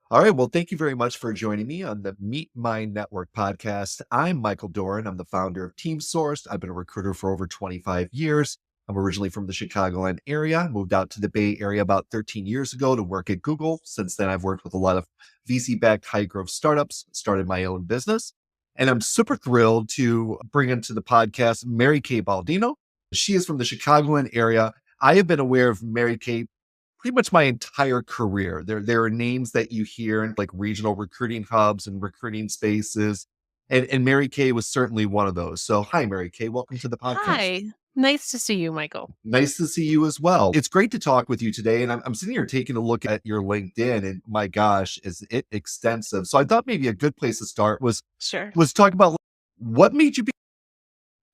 All right. Well, thank you very much for joining me on the Meet My Network podcast. I'm Michael Doran. I'm the founder of Team Sourced. I've been a recruiter for over 25 years. I'm originally from the Chicagoland area, moved out to the Bay Area about 13 years ago to work at Google. Since then, I've worked with a lot of VC-backed high growth startups, started my own business. And I'm super thrilled to bring into the podcast Mary Kay Baldino. She is from the Chicagoland area. I have been aware of Mary Kay pretty much my entire career. There are names that you hear in like regional recruiting hubs and recruiting spaces. And Mary Kay was certainly one of those. So hi, Mary Kay. Welcome to the podcast. Hi. Nice to see you, Michael. Nice to see you as well. It's great to talk with you today. And I'm sitting here taking a look at your LinkedIn, and my gosh, is it extensive. So I thought maybe a good place to start Sure. was talk about what made you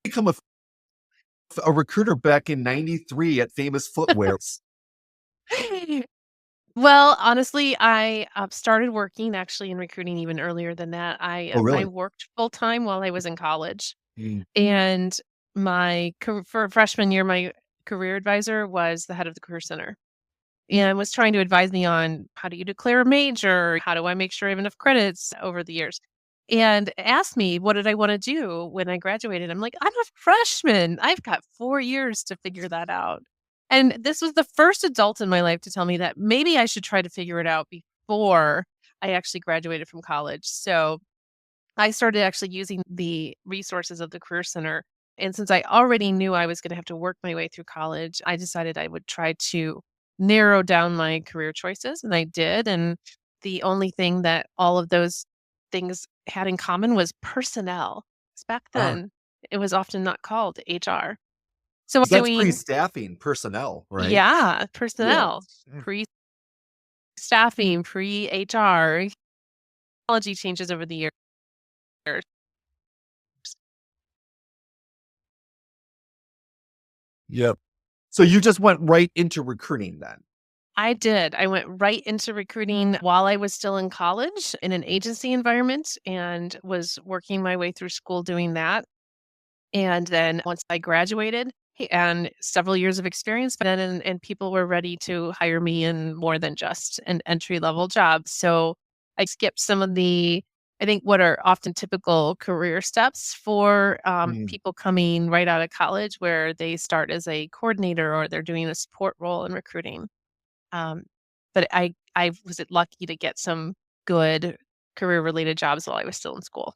become a recruiter back in 93 at Famous Footwear. Well, honestly, I started working actually in recruiting even earlier than that. Oh, I really? worked full time while I was in college, Mm. and for freshman year, my career advisor was the head of the career center and was trying to advise me on how do you declare a major, how do I make sure I have enough credits over the years, and asked me what did I want to do when I graduated. I'm like, I'm a freshman. I've got 4 years to figure that out. And this was the first adult in my life to tell me that maybe I should try to figure it out before I actually graduated from college. So I started actually using the resources of the Career Center. And since I already knew I was going to have to work my way through college, I decided I would try to narrow down my career choices. And I did. And the only thing that all of those things had in common was personnel. 'Cause back Ah, then, it was often not called HR. So I was 'cause that's doing, pre-staffing personnel, right? yeah, Yeah. personnel, Mm. pre staffing, pre HR, technology changes over the years. Yep. So you just went right into recruiting then? I did. I went right into recruiting while I was still in college in an agency environment and was working my way through school doing that. And then once I graduated and several years of experience, but then and people were ready to hire me in more than just an entry level job. So I skipped some of the, I think, what are often typical career steps for Mm. people coming right out of college, where they start as a coordinator or they're doing a support role in recruiting. Um, but I was lucky to get some good career-related jobs while I was still in school.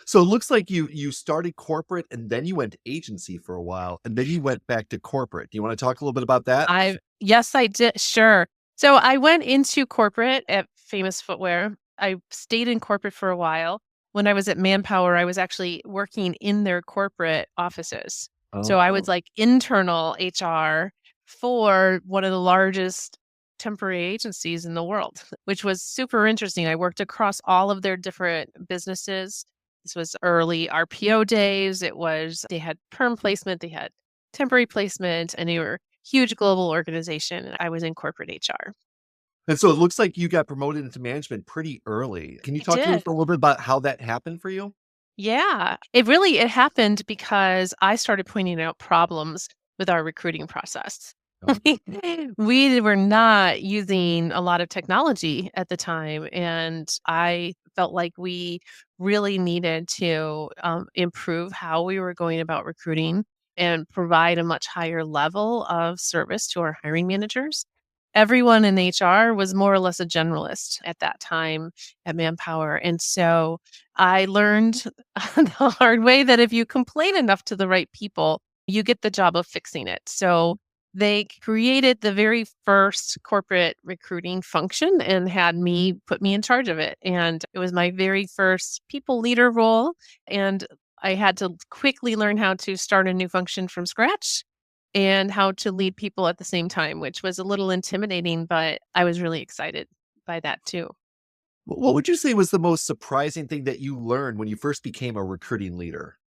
So it looks like you started corporate and then you went to agency for a while and then you went back to corporate. Do you wanna talk a little bit about that? I Yes, I did. Sure. So I went into corporate at Famous Footwear. I stayed in corporate for a while. When I was at Manpower, I was actually working in their corporate offices. So I was Oh. like internal HR for one of the largest temporary agencies in the world, which was super interesting. I worked across all of their different businesses. This was early RPO days. They had perm placement, they had temporary placement, and they were huge global organization, and I was in corporate HR. And so it looks like you got promoted into management pretty early. Can you I talk to me did. for a little bit about how that happened for you? Yeah. It happened because I started pointing out problems with our recruiting process. Oh. We were not using a lot of technology at the time, and I felt like we really needed to improve how we were going about recruiting and provide a much higher level of service to our hiring managers. Everyone in HR was more or less a generalist at that time at Manpower. And so I learned the hard way that if you complain enough to the right people, you get the job of fixing it. So they created the very first corporate recruiting function and had me put me in charge of it. And it was my very first people leader role. And I had to quickly learn how to start a new function from scratch and how to lead people at the same time, which was a little intimidating, but I was really excited by that too. What would you say was the most surprising thing that you learned when you first became a recruiting leader?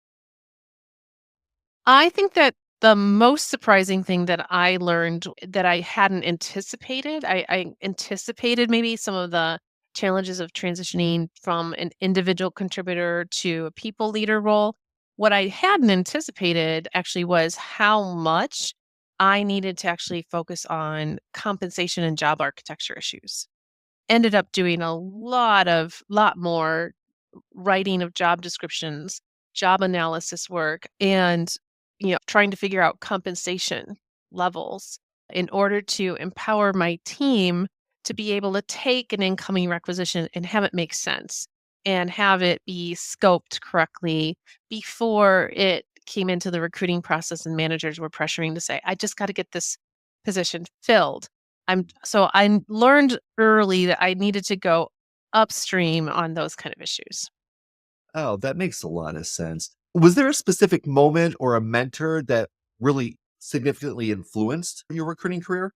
I think that the most surprising thing that I learned that I hadn't anticipated, I anticipated maybe some of the challenges of transitioning from an individual contributor to a people leader role. What I hadn't anticipated actually was how much I needed to actually focus on compensation and job architecture issues. ended up doing a lot more writing of job descriptions, job analysis work, and trying to figure out compensation levels in order to empower my team to be able to take an incoming requisition and have it make sense and have it be scoped correctly before it came into the recruiting process and managers were pressuring to say, I just got to get this position filled. I learned early that I needed to go upstream on those kind of issues. Oh, that makes a lot of sense. Was there a specific moment or a mentor that really significantly influenced your recruiting career?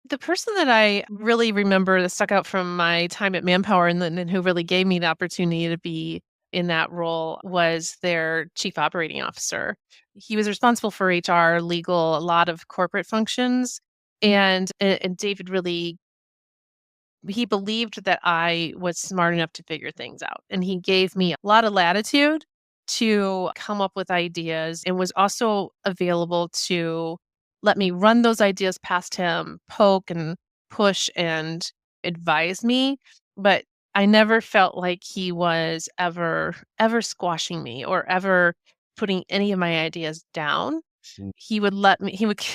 The person that I really remember that stuck out from my time at Manpower and who really gave me the opportunity to be in that role was their chief operating officer. He was responsible for HR, legal, a lot of corporate functions. And David really he believed that I was smart enough to figure things out. And he gave me a lot of latitude to come up with ideas and was also available to let me run those ideas past him, poke and push and advise me. But I never felt like he was ever squashing me or ever putting any of my ideas down. He would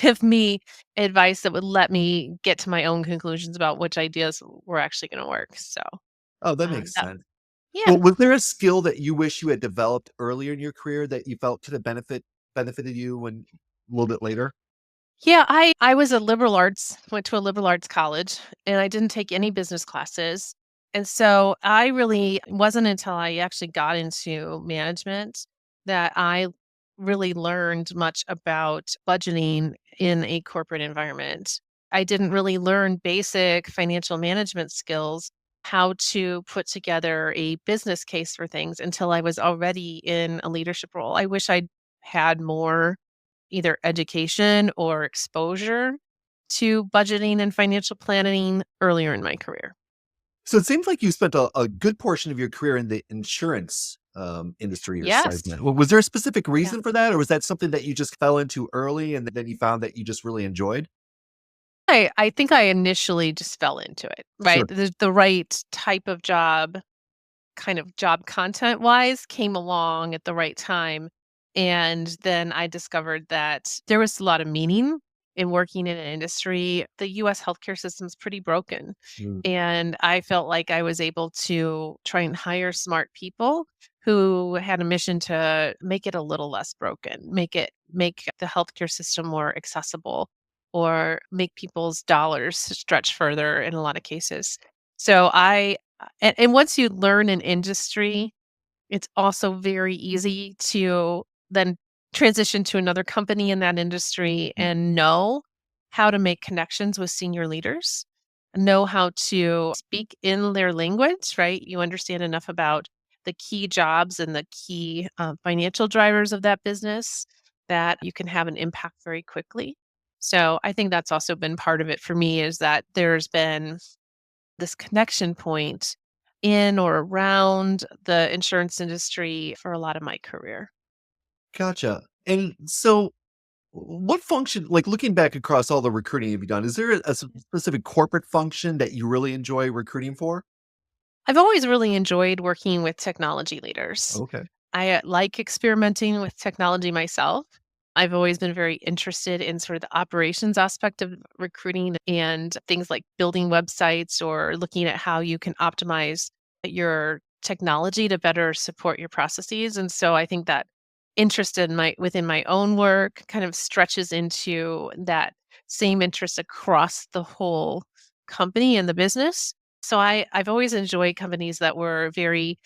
give me advice that would let me get to my own conclusions about which ideas were actually gonna work, so, Oh, that makes that sense. yeah. Well, was there a skill that you wish you had developed earlier in your career that you felt could have benefited you when a little bit later? Yeah, I was a liberal arts went to a liberal arts college, and I didn't take any business classes, and so I really it wasn't until I actually got into management that I really learned much about budgeting in a corporate environment. I didn't really learn basic financial management skills, how to put together a business case for things until I was already in a leadership role. I wish I'd had more either education or exposure to budgeting and financial planning earlier in my career. So it seems like you spent a good portion of your career in the insurance industry or Yes. segment. Was there a specific Yeah. reason for that, or was that something that you just fell into early and then you found that you just really enjoyed? I think I initially just fell into it, right? Sure. The right type of job, kind of job content wise, came along at the right time. And then I discovered that there was a lot of meaning in working in an industry. The US healthcare system is pretty broken. Mm. And I felt like I was able to try and hire smart people who had a mission to make it a little less broken, make the healthcare system more accessible or make people's dollars stretch further in a lot of cases. So and once you learn an industry, it's also very easy to then transition to another company in that industry and know how to make connections with senior leaders, know how to speak in their language, right? You understand enough about the key jobs and the key financial drivers of that business that you can have an impact very quickly. So I think that's also been part of it for me is that there's been this connection point in or around the insurance industry for a lot of my career. Gotcha. And so, what function, like looking back across all the recruiting you've done, is there a specific corporate function that you really enjoy recruiting for? I've always really enjoyed working with technology leaders. Okay. I like experimenting with technology myself. I've always been very interested in sort of the operations aspect of recruiting and things like building websites or looking at how you can optimize your technology to better support your processes. And so I think that interest in my within my own work kind of stretches into that same interest across the whole company and the business. So I've always enjoyed companies that were very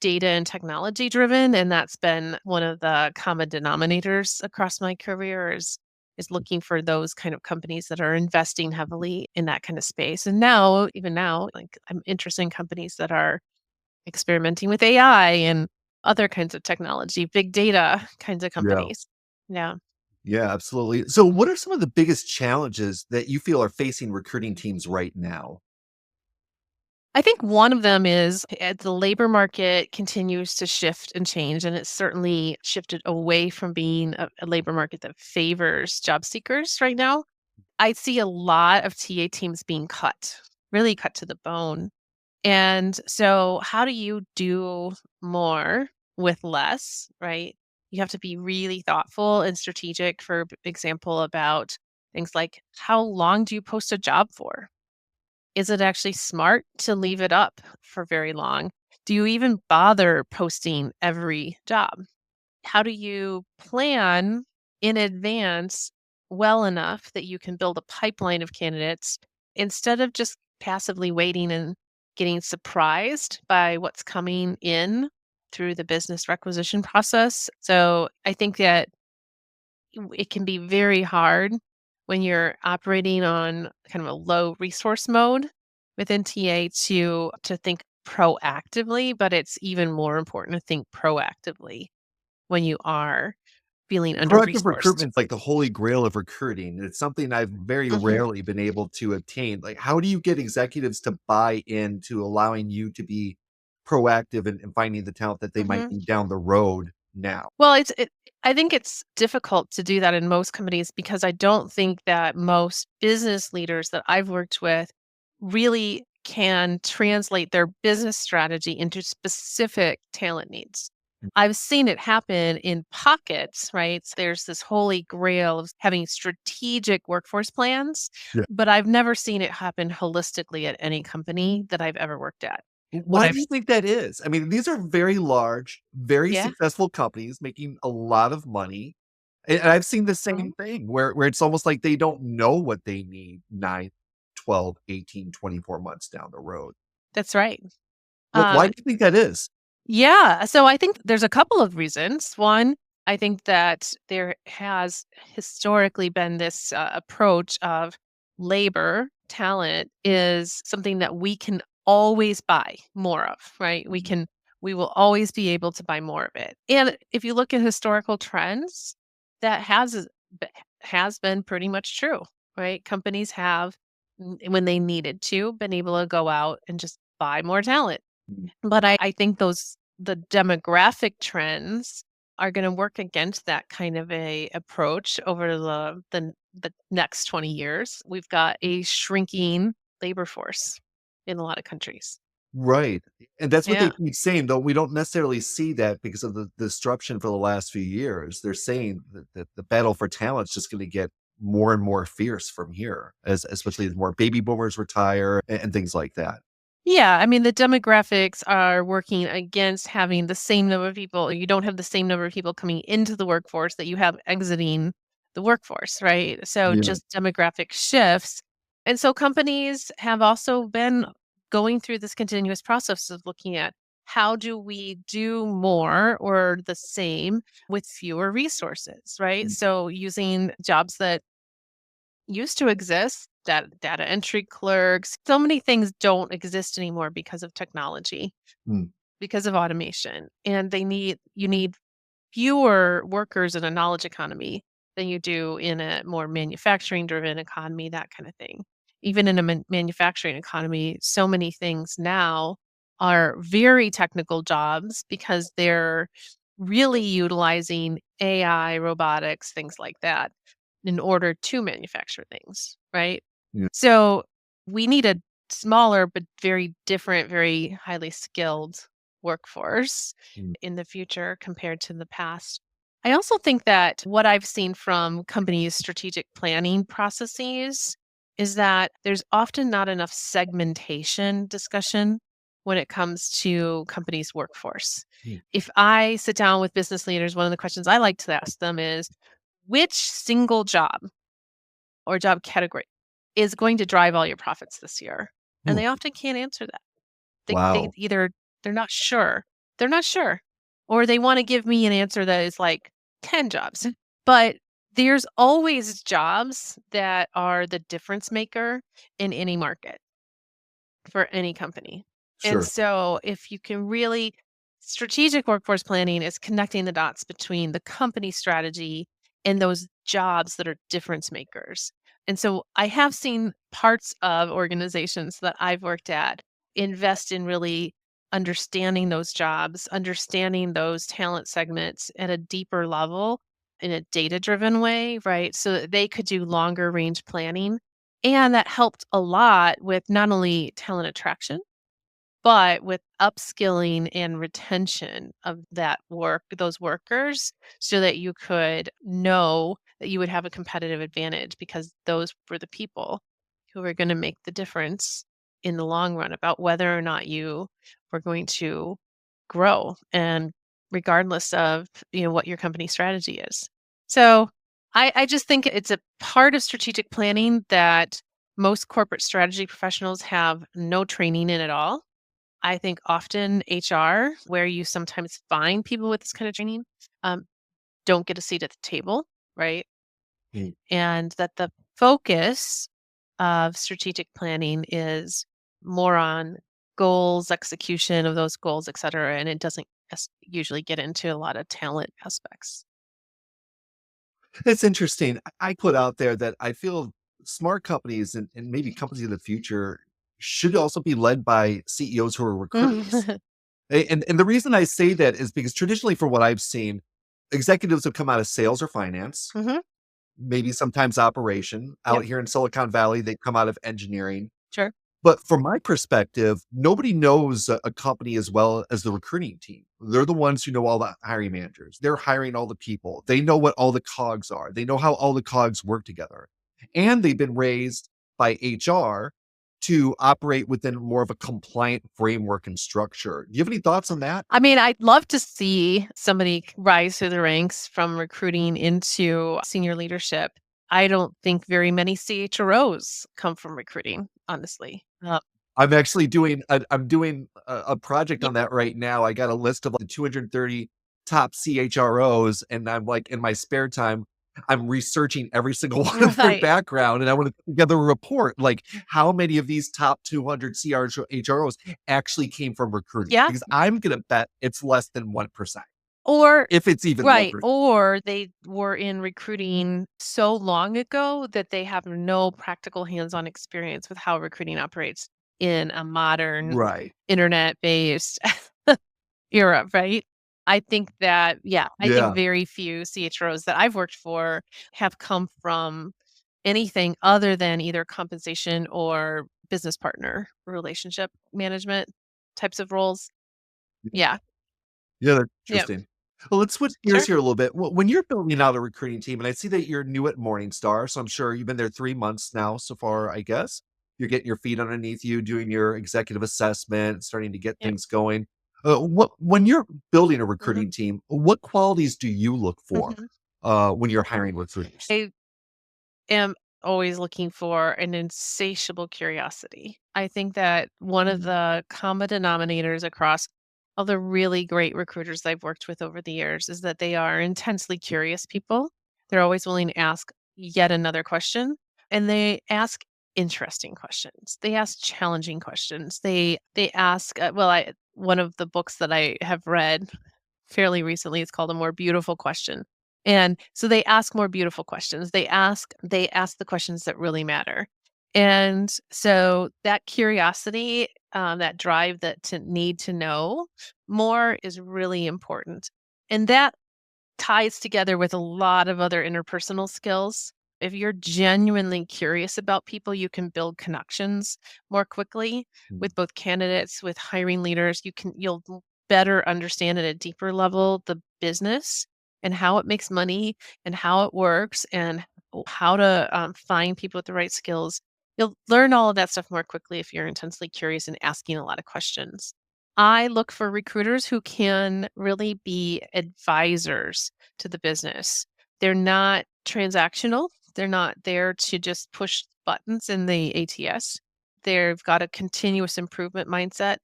data and technology driven, and that's been one of the common denominators across my career is looking for those kind of companies that are investing heavily in that kind of space. And now, even now, like I'm interested in companies that are experimenting with AI and other kinds of technology, big data kinds of Yeah. companies. Yeah. Yeah, absolutely. So, what are some of the biggest challenges that you feel are facing recruiting teams right now? I think one of them is the labor market continues to shift and change, and it's certainly shifted away from being a labor market that favors job seekers right now. I see a lot of TA teams being cut really cut to the bone. And so, how do you do more with less, right? You have to be really thoughtful and strategic, for example, about things like how long do you post a job for? Is it actually smart to leave it up for very long? Do you even bother posting every job? How do you plan in advance well enough that you can build a pipeline of candidates instead of just passively waiting and getting surprised by what's coming in through the business requisition process? So I think that it can be very hard when you're operating on kind of a low resource mode within TA to think proactively, but it's even more important to think proactively when you are feeling Proactive under-resourced. recruitment's like the holy grail of recruiting. It's something I've very Mhm, rarely been able to obtain. Like, how do you get executives to buy into allowing you to be proactive and finding the talent that they might mhm. need down the road now? Well, I think it's difficult to do that in most companies because I don't think that most business leaders that I've worked with really can translate their business strategy into specific talent needs. I've seen it happen in pockets, right? So there's this holy grail of having strategic workforce plans, Yeah. but I've never seen it happen holistically at any company that I've ever worked at. What Why do I've you think that is? I mean, these are very large, very Yeah. successful companies making a lot of money. And I've seen the Mhm. same thing where it's almost like they don't know what they need 9, 12, 18, 24 months down the road. That's right. Why Um, do you think that is? Yeah. So I think there's a couple of reasons. One, I think that there has historically been this approach of labor, talent is something that we can always buy more of, right? We will always be able to buy more of it. And if you look at historical trends, that b- has been pretty much true, right? Companies have, when they needed to, been able to go out and just buy more talent. Mm. But I think the demographic trends are gonna work against that kind of a approach over the next 20 years. We've got a shrinking labor force in a lot of countries. Right, and that's what they Yeah. keep saying, though we don't necessarily see that because of the disruption for the last few years. They're saying that the battle for talent is just gonna get more and more fierce from here, as especially as more baby boomers retire and things like that. Yeah, I mean, the demographics are working against having the same number of people. You don't have the same number of people coming into the workforce that you have exiting the workforce, right? So Yeah. just demographic shifts. And so companies have also been going through this continuous process of looking at how do we do more or the same with fewer resources, right? Mm, So using jobs that used to exist, data entry clerks. So many things don't exist anymore because of technology, mm, because of automation, and you need fewer workers in a knowledge economy than you do in a more manufacturing driven economy, that kind of thing. Even in a manufacturing economy, so many things now are very technical jobs because they're really utilizing AI, robotics, things like that in order to manufacture things, right? yeah, So we need a smaller but very different, very highly skilled workforce mm, in the future compared to the past. I also think that what I've seen from companies' strategic planning processes is that there's often not enough segmentation discussion when it comes to companies' workforce. mm, If I sit down with business leaders, one of the questions I like to ask them is which single job or job category is going to drive all your profits this year? And mm. they often can't answer that. They Wow. either they're not sure. They're not sure. Or they wanna give me an answer that is like 10 jobs. But there's always jobs that are the difference maker in any market for any company. And Sure. so if you can really strategic workforce planning is connecting the dots between the company strategy and those jobs that are difference makers. And so I have seen parts of organizations that I've worked at invest in really understanding those jobs, understanding those talent segments at a deeper level in a data driven way, right? So that they could do longer range planning And that helped a lot with not only talent attraction, but with upskilling and retention of those workers, so that you could know that you would have a competitive advantage because those were the people who were going to make the difference in the long run about whether or not you were going to grow, and regardless of, what your company strategy is. So I just think it's a part of strategic planning that most corporate strategy professionals have no training in at all. I think often HR, where you sometimes find people with this kind of training, um, don't get a seat at the table, right? Mm. And that the focus of strategic planning is more on goals, execution of those goals, et cetera. And it doesn't usually get into a lot of talent aspects. It's interesting. I put out there that I feel smart companies and maybe companies in the future should also be led by CEOs who are recruiters. Mhm. And the reason I say that is because traditionally, from what I've seen, executives have come out of sales or finance, Mhm. maybe sometimes operation. Yep. Out here in Silicon Valley, they come out of engineering. Sure. But from my perspective, nobody knows a company as well as the recruiting team. They're the ones who know all the hiring managers. They're hiring all the people. They know what all the cogs are. They know how all the cogs work together. And they've been raised by HR to operate within more of a compliant framework and structure. Do you have any thoughts on that? I mean, I'd love to see somebody rise through the ranks from recruiting into senior leadership. I don't think very many CHROs come from recruiting, honestly. I'm actually doing I'm doing a project Yeah, on that right now. I got a list of like 230 top CHROs, and I'm like in my spare time, I'm researching every single one of their right. background, and I want to put together a report like how many of these top 200 CHROs actually came from recruiting, Yeah. because I'm gonna bet it's less than 1%, Or if it's even right, 1%. or they were in recruiting so long ago that they have no practical hands-on experience with how recruiting operates in a modern Right. internet-based era, right? I think that yeah, I think Yeah. very few CHROs that I've worked for have come from anything other than either compensation or business partner relationship management types of roles. Yeah. Yeah, that's Yep. interesting. Well, let's switch gears Sure. here a little bit. When you're building out a recruiting team, and I see that you're new at Morningstar, so I'm sure you've been there 3 months now so far, I guess. You're getting your feet underneath you, doing your executive assessment, starting to get Yep. things going. What when you're building a Mhm. recruiting team, what qualities do you look for, Mhm. when you're hiring recruiters? I am always looking for an insatiable curiosity. I think that one of the common denominators across all the really great recruiters I've worked with over the years is that they are intensely curious people. They're always willing to ask yet another question, and they ask interesting questions. They ask challenging questions. They ask I one of the books that I have read fairly recently. It's called A More Beautiful Question. And so they ask more beautiful questions. They ask the questions that really matter. And so that curiosity, that drive that to need to know more is really important. And that ties together with a lot of other interpersonal skills. If you're genuinely curious about people, you can build connections more quickly Mm. with both candidates, with hiring leaders. You'll better understand at a deeper level the business and how it makes money and how it works and how to find people with the right skills. You'll learn all of that stuff more quickly if you're intensely curious and asking a lot of questions. I look for recruiters who can really be advisors to the business. They're not transactional. They're not there to just push buttons in the ATS. They've got a continuous improvement mindset,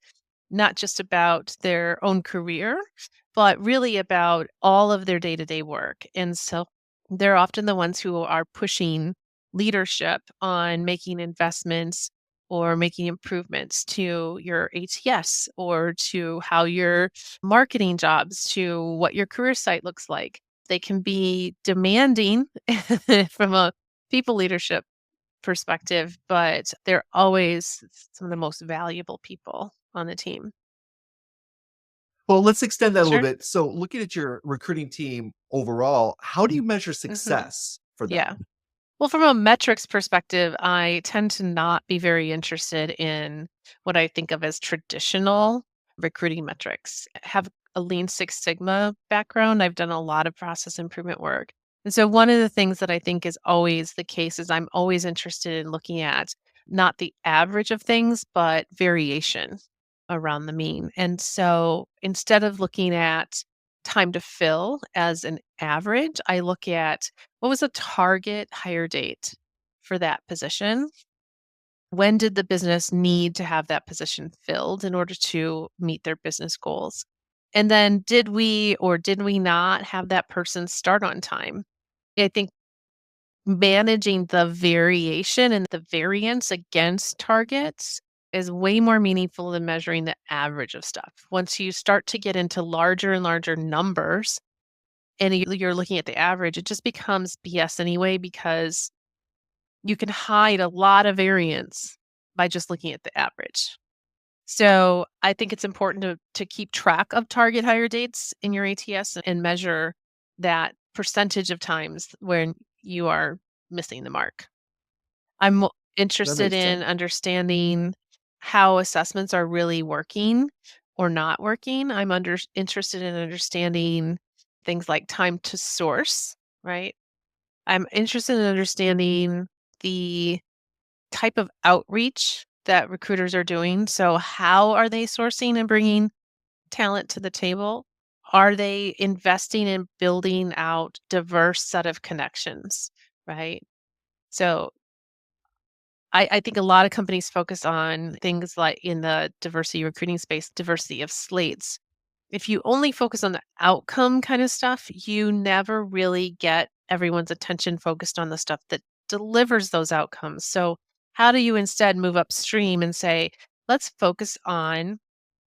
not just about their own career, but really about all of their day to day work. And so they're often the ones who are pushing leadership on making investments or making improvements to your ATS or to how you're marketing jobs, to what your career site looks like. They can be demanding from a people leadership perspective, but they're always some of the most valuable people on the team. Well, let's extend that a little Sure. bit. So, looking at your recruiting team overall, how do you measure Mhm. success for Yeah. them? Well, from a metrics perspective, I tend to not be very interested in what I think of as traditional recruiting metrics. I have a Lean Six Sigma background. I've done a lot of process improvement work. And so one of the things that I think is always the case is I'm always interested in looking at not the average of things, but variation around the mean. And so instead of looking at time to fill as an average, I look at what was a target hire date for that position? When did the business need to have that position filled in order to meet their business goals? And then did we or did we not have that person start on time? I think managing the variation and the variance against targets is way more meaningful than measuring the average of stuff. Once you start to get into larger and larger numbers, and you're looking at the average, it just becomes BS anyway because you can hide a lot of variance by just looking at the average. So I think it's important to keep track of target hire dates in your ATS and measure that percentage of times when you are missing the mark. I'm That interested makes in sense. understanding how assessments are really working or not working. Interested in understanding things like time to source, right? I'm interested in understanding the type of outreach that recruiters are doing. So, how are they sourcing and bringing talent to the table? Are they investing in building out diverse set of connections, right? So, I think a lot of companies focus on things like in the diversity recruiting space, diversity of slates. If you only focus on the outcome kind of stuff, you never really get everyone's attention focused on the stuff that delivers those outcomes. So, how do you instead move upstream and say, let's focus on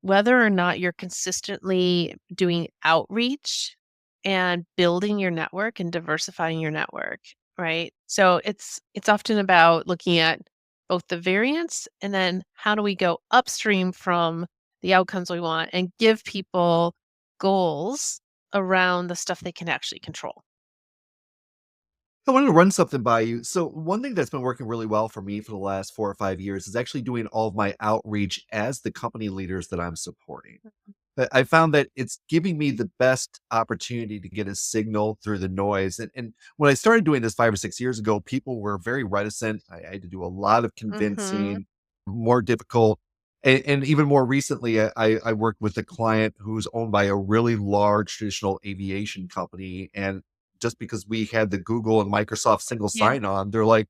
whether or not you're consistently doing outreach and building your network and diversifying your network, right? So, it's often about looking at both the variance and then how do we go upstream from the outcomes we want and give people goals around the stuff they can actually control. I wanted to run something by you. So, one thing that's been working really well for me for the last 4 or 5 years is actually doing all of my outreach as the company leaders that I'm supporting. But I found that it's giving me the best opportunity to get a signal through the noise. And when I started doing this 5 or 6 years ago, people were very reticent. I had to do a lot of Mhm. convincing, more difficult. And even more recently, I worked with a client who's owned by a really large traditional aviation company. And just because we had the Google and Microsoft single Yeah. sign on, they're like,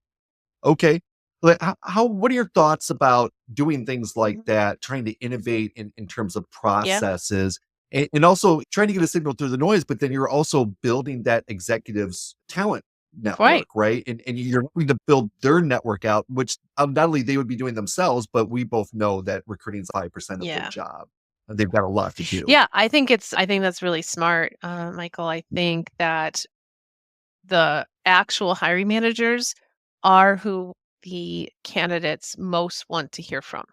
okay. Like, what are your thoughts about doing things like Mhm. that, trying to innovate in terms of Yeah. processes and also trying to get a signal through the noise, but then you're also building that executive's talent Right. network, right? And you're going to build their network out, which not only they would be doing themselves, but we both know that recruiting is 5% of their Yeah. job. And they've got a lot to do. Yeah, I think that's really smart, Michael. I think that the actual hiring managers are who the candidates most want to hear from.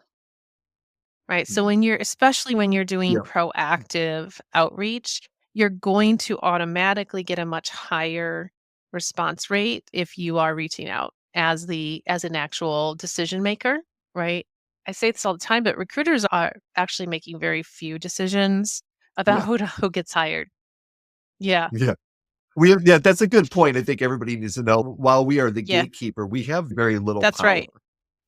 Right. So when you're especially when you're doing Yeah. proactive outreach, you're going to automatically get a much higher response rate if you are reaching out as an actual decision maker, right? I say this all the time, but recruiters are actually making very few decisions about Yeah. who gets hired. Yeah. Yeah. That's a good point. I think everybody needs to know while we are the Yeah. gatekeeper, we have very little That's power. right.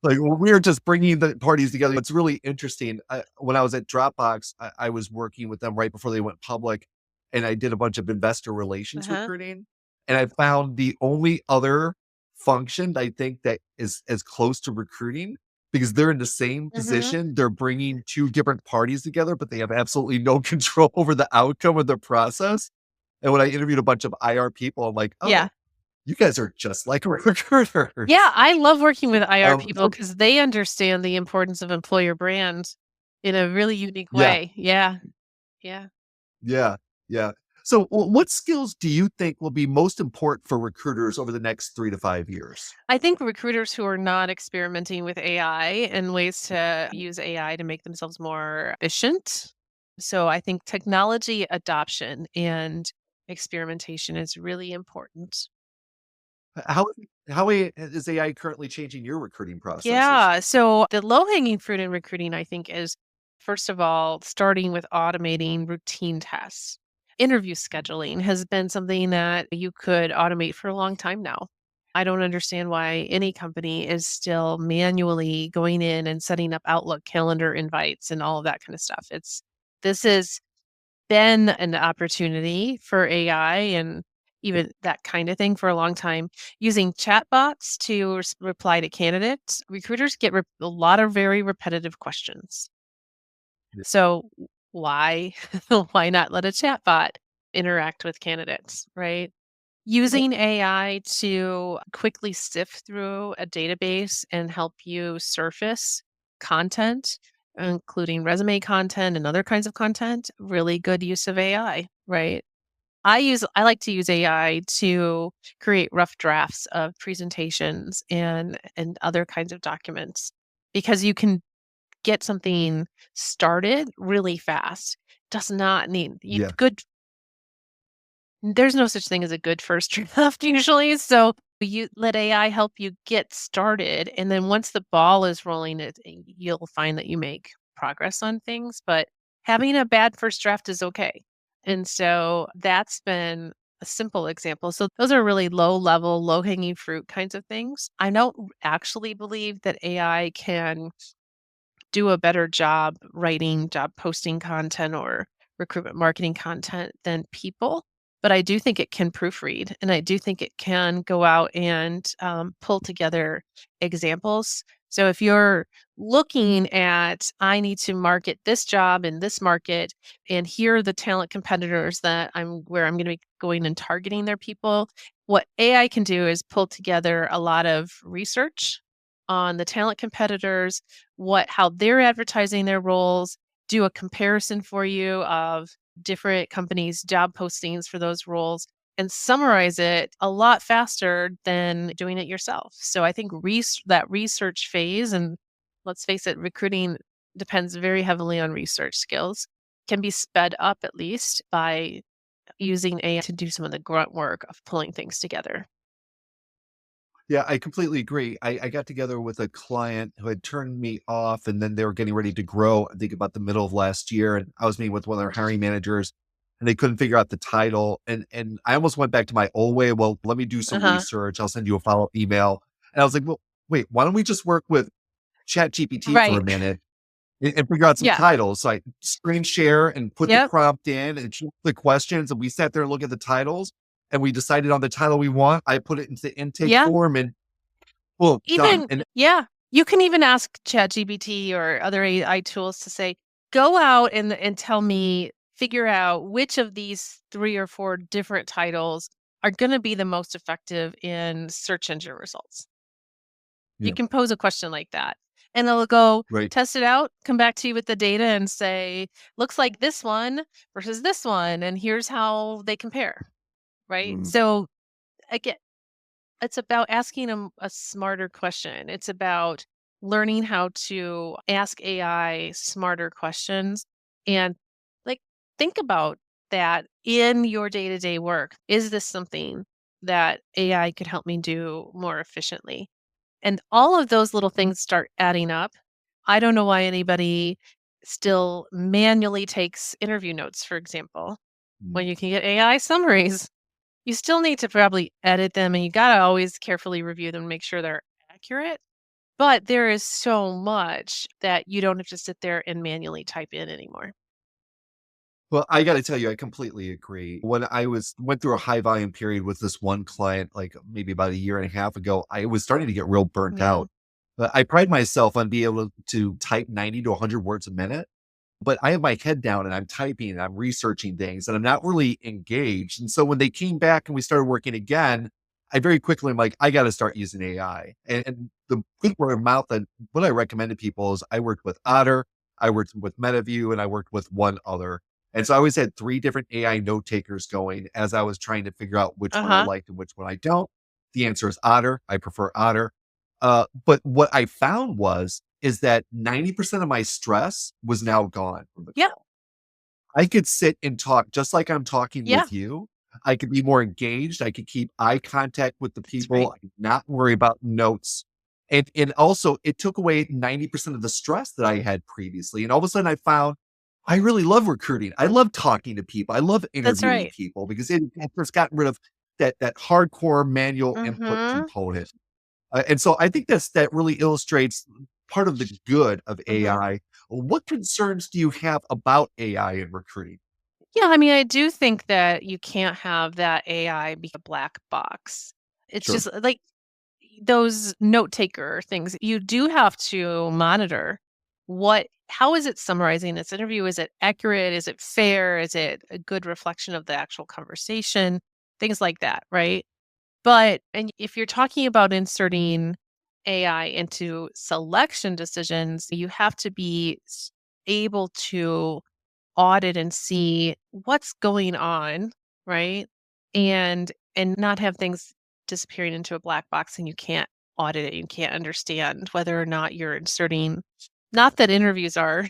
Like, we're just bringing the parties together. It's really interesting. When I was at Dropbox, I was working with them right before they went public, and I did a bunch of investor relations Uh-huh. recruiting, and I found the only other function I think that is as close to recruiting because they're in the same Mhm. position. They're bringing 2 different parties together, but they have absolutely no control over the outcome of the process. And when I interviewed a bunch of IR people, I'm like, Yeah. "Oh, you guys are just like Yeah, recruiters." I love working with IR people So because they understand the importance of employer brand in a really unique yeah. way. Yeah. Yeah. Yeah, yeah. So, what skills do you think will be most important for recruiters over the next 3 to 5 years? I think recruiters who are not experimenting with AI and ways to use AI to make themselves more efficient. So I think technology adoption and experimentation is really important. How is AI currently changing your recruiting processes? Yeah. So the low hanging fruit in recruiting, I think, is first of all, starting with automating routine tasks. Interview scheduling has been something that you could automate for a long time now. I don't understand why any company is still manually going in and setting up Outlook calendar invites and all of that kind of stuff. This has been an opportunity for AI and even that kind of thing for a long time. Using chatbots to reply to candidates, recruiters get a lot of very repetitive questions. Yeah. So why why not let a chatbot interact with candidates, right? Using AI to quickly sift through a database and help you surface content, including resume content and other kinds of content, really good use of AI, right? I like to use AI to create rough drafts of presentations and other kinds of documents because you can get something started really fast. Does not need you Yeah. good There's no such thing as a good first draft usually, so you let AI help you get started, and then once the ball is rolling, you'll find that you make progress on things, but having a bad first draft is okay. And so that's been a simple example. So those are really low level, low hanging fruit kinds of things. I don't actually believe that AI can do a better job writing job posting content or recruitment marketing content than people. But I do think it can proofread, and I do think it can go out and pull together examples. So if you're looking at, I need to market this job in this market, and here are the talent competitors that I'm going to be going and targeting their people. What AI can do is pull together a lot of research on the talent competitors, how they're advertising their roles, do a comparison for you of different companies' job postings for those roles, and summarize it a lot faster than doing it yourself. So I think that research phase, and let's face it, recruiting depends very heavily on research skills, can be sped up at least by using AI to do some of the grunt work of pulling things together. Yeah, I completely agree. I got together with a client who had turned me off, and then they were getting ready to grow, I think about the middle of last year. And I was meeting with one of their hiring managers, and they couldn't figure out the title. And I almost went back to my old way. Well, let me do some Uh-huh. research. I'll send you a follow-up email. And I was like, well, wait, why don't we just work with Chat GPT for a Right. minute and figure out some Yeah. titles? So I screen share and put the Yep. prompt in and choose the questions. And we sat there and looked at the titles, and we decided on the title we want. I put it into the intake Yeah. form, and well, done. Even And yeah, you can even ask ChatGPT or other AI tools to say, "Go out and tell me figure out which of these 3 or 4 different titles are gonna be the most effective in search engine results." You yeah, can pose a question like that, and it'll go right. test it out, come back to you with the data and say, "Looks like this one versus this one, and here's how they compare." Right? Mm. So, again, it's about asking a smarter question. It's about learning how to ask AI smarter questions and like think about that in your day-to-day work. Is this something that AI could help me do more efficiently? And all of those little things start adding up. I don't know why anybody still manually takes interview notes, for example, Mm. when you can get AI summaries. You still need to probably edit them, and you gotta always carefully review them, make sure they're accurate, but there is so much that you don't have to sit there and manually type in anymore. Well, I gotta tell you, I completely agree. When I went through a high volume period with this one client, like maybe about a year and a half ago, I was starting to get real burnt Yeah. out. But I pride myself on being able to type 90 to 100 words a minute. But I have my head down and I'm typing and I'm researching things and I'm not really engaged. And so when they came back and we started working again, I very quickly am like, I got to start using AI. And the good word of mouth and what I recommend to people is I worked with Otter, I worked with MetaView, and I worked with one other. And so I always had three different AI note takers going as I was trying to figure out which one I Uh-huh. liked and which one I don't. The answer is Otter. I prefer Otter. But what I found is that 90% of my stress was now gone from the Yeah. call. I could sit and talk just like I'm talking Yeah. with you, I could be more engaged. I could keep eye contact with the That's right. people, not worry about notes. And also it took away 90% of the stress that I had previously. And all of a sudden I found I really love recruiting. I love talking to people. I love That's interviewing right. people because it has gotten rid of that hardcore manual input Mhm. component. And so I think that really illustrates part of the good of Mhm. AI. What concerns do you have about AI in recruiting? Yeah, I mean, I do think that you can't have that AI be a black box. It's Sure. just like those note taker things. You do have to monitor how is it summarizing this interview? Is it accurate? Is it fair? Is it a good reflection of the actual conversation? Things like that, right? But and if you're talking about inserting AI into selection decisions, you have to be able to audit and see what's going on, right? And not have things disappearing into a black box and you can't audit it. You can't understand whether or not you're inserting not that interviews are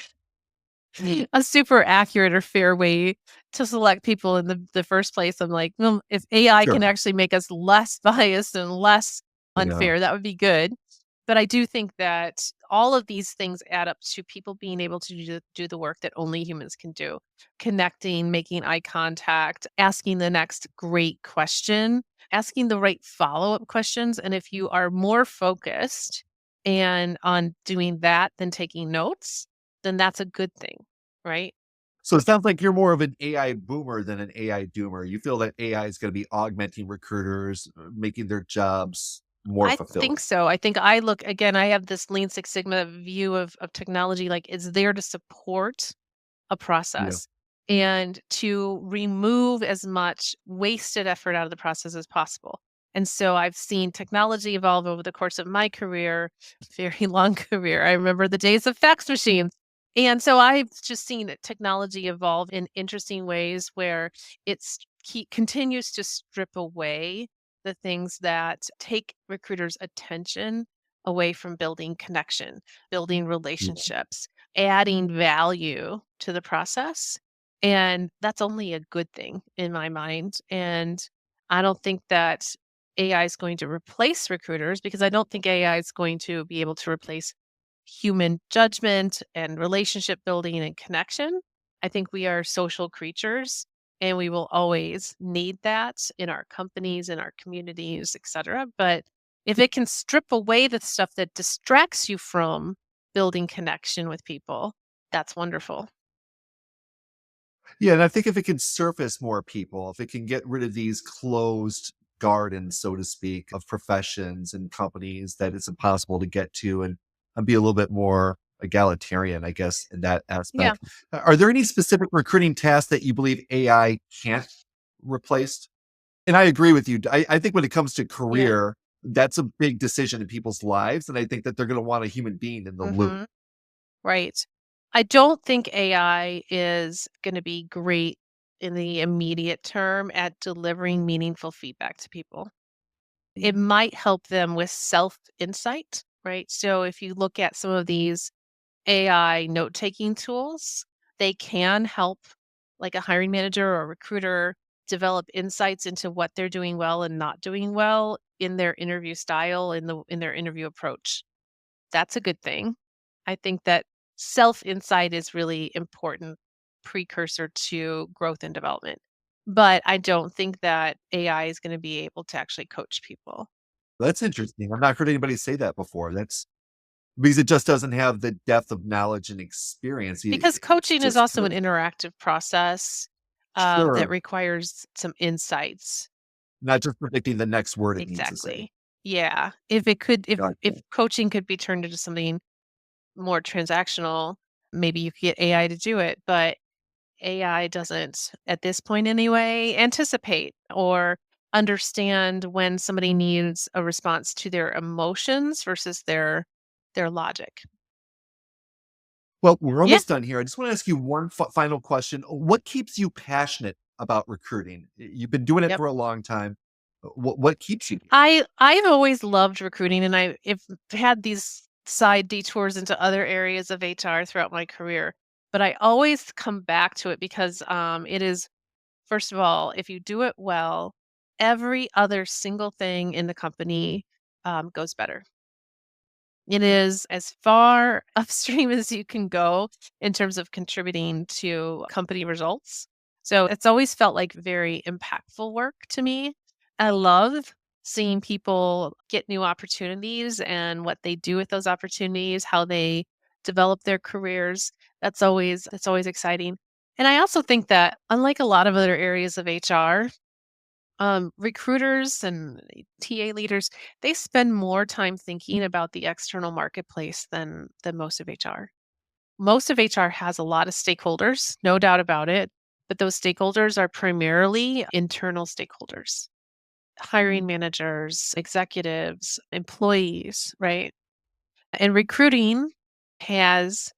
a super accurate or fair way to select people in the first place. I'm like, well, if AI can Sure. actually make us less biased and less Yeah. unfair, that would be good. But I do think that all of these things add up to people being able to do the work that only humans can do. Connecting, making eye contact, asking the next great question, asking the right follow-up questions. And if you are more focused and on doing that than taking notes, then that's a good thing, right? So it sounds like you're more of an AI boomer than an AI doomer. You feel that AI is going to be augmenting recruiters, making their jobs more I think fulfilling. so. I think I look again, I have this Lean Six Sigma view of technology, like it's there to support a Yeah. process and to remove as much wasted effort out of the process as possible. And so I've seen technology evolve over the course of my career, very long career. I remember the days of fax machines. And so I've just seen technology evolve in interesting ways where continues to strip away the things that take recruiters' attention away from building connection, building Yeah. relationships, adding value to the process, and that's only a good thing in my mind, and I don't think that AI is going to replace recruiters because I don't think AI is going to be able to replace human judgment and relationship building and connection. I think we are social creatures and we will always need that in our companies, in our communities, etc. But if it can strip away the stuff that distracts you from building connection with people, that's wonderful. Yeah, and I think if it can surface more people, if it can get rid of these closed gardens, so to speak, of professions and companies that it's impossible to get to and be a little bit more egalitarian, I guess, in that Yeah. aspect. Are there any specific recruiting tasks that you believe AI can't replace? And I agree with you. I think when it comes to Yeah. career, that's a big decision in people's lives. And I think that they're going to want a human being in the loop. Mhm. Right. I don't think AI is gonna be great in the immediate term at delivering meaningful feedback to people. It might help them with self-insight, right? So if you look at some of these AI note-taking tools, they can help like a hiring manager or a recruiter develop insights into what they're doing well and not doing well in their interview style, in their interview approach. That's a good thing. I think that self-insight is really important precursor to growth and development. But I don't think that AI is gonna be able to actually coach people That's interesting. I've not heard anybody say that before. That's because it just doesn't have the depth of knowledge and experience. because It's coaching is just also an interactive process, that sure, requires some insights. not just predicting the next word it needs to say. Exactly. Yeah. If Gotcha. coaching could be turned into something more transactional, maybe you could get AI to do it, but AI doesn't, at this point anyway, anticipate or understand when somebody needs a response to their emotions versus their logic. Well, we're Yeah. almost done here. I just want to ask you one final question. What keeps you passionate about recruiting? You've been doing it Yep. for a long time. What keeps you? I've always loved recruiting and I've had these side detours into other areas of HR throughout my career, but I always come back to it because it is first of all, if you do it well, every other single thing in the company goes better. It is as far upstream as you can go in terms of contributing to company results. So it's always felt like very impactful work to me. I love seeing people get new opportunities and what they do with those opportunities, how they develop their careers. That's always exciting. And I also think that unlike a lot of other areas of HR, recruiters and TA leaders, they spend more time thinking about the external marketplace than most of HR. Most of HR has a lot of stakeholders, no doubt about it, but those stakeholders are primarily internal stakeholders, hiring managers, executives, employees, right? And recruiting has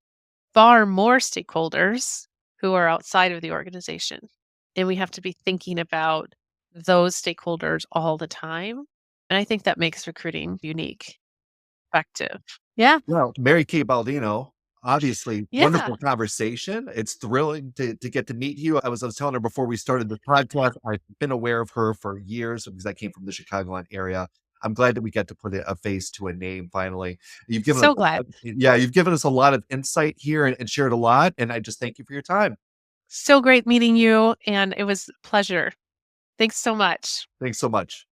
far more stakeholders who are outside of the organization. And we have to be thinking about those stakeholders all the time. And I think that makes recruiting unique, effective. Yeah. Well, Mary Kay Baldino, obviously Yeah. wonderful conversation. It's thrilling to get to meet you. I was telling her before we started the podcast, I've been aware of her for years because I came from the Chicagoland area. I'm glad that we get to put a face to a name finally. You've given us So glad. yeah, you've given us a lot of insight here and shared a lot, and I just thank you for your time. So great meeting you. And it was a pleasure. Thanks so much. Thanks so much.